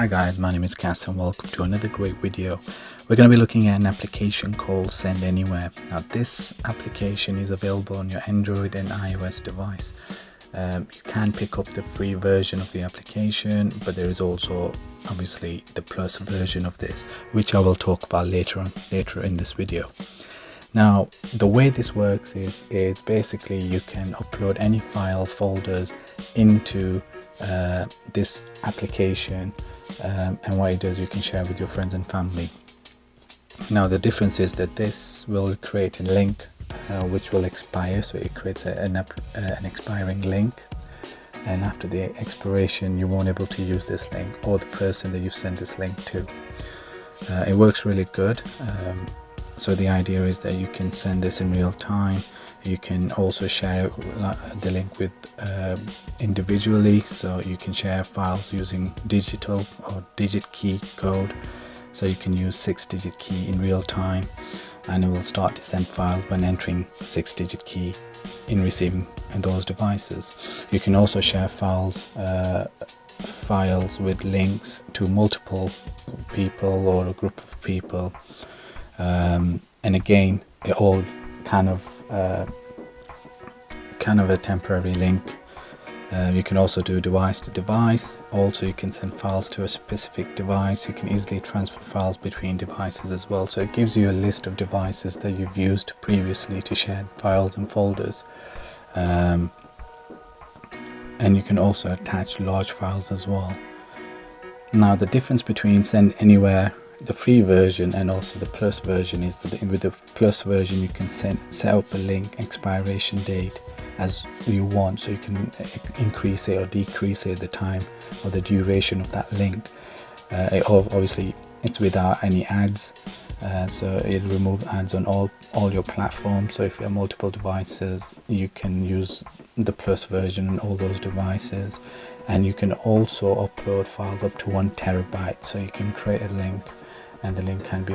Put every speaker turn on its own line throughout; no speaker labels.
Hi guys, my name is Cass and welcome to another great video. We're going to be looking at an application called Send Anywhere. Now this application is available on your Android and iOS device. You can pick up the free version of the application, but there is also obviously the plus version of this, which I will talk about later in this video. Now the way this works is it's basically you can upload any file folders into this application, and what it does, you can share with your friends and family. Now the difference is that this will create a link which will expire, so it creates an expiring link, and after the expiration you won't be able to use this link or the person that you've sent this link to. It works really good. So the idea is that you can send this in real time. You can also share the link with individually, so you can share files using digital or digit key code. So you can use 6-digit key in real time, and it will start to send files when entering 6-digit key in receiving those devices. You can also share files with links to multiple people or a group of people. And again, it all kind of a temporary link. You can also do device to device. Also, you can send files to a specific device. You can easily transfer files between devices as well. So it gives you a list of devices that you've used previously to share files and folders. And you can also attach large files as well. Now the difference between Send Anywhere, the free version, and also the plus version is that with the plus version you can set up a link expiration date as you want, so you can increase it or decrease it, the time or the duration of that link. Obviously it's without any ads, so it'll remove ads on all your platforms. So if you have multiple devices, you can use the plus version on all those devices. And you can also upload files up to 1 terabyte, so you can create a link and the link can be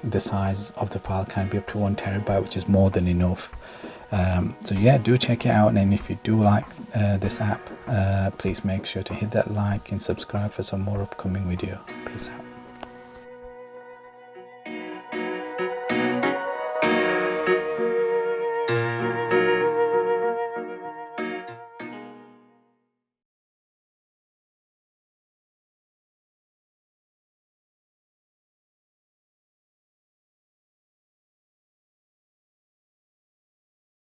the size of the file can be up to 1 terabyte, which is more than enough. So yeah, do check it out, and if you do like this app, please make sure to hit that like and subscribe for some more upcoming video. Peace out.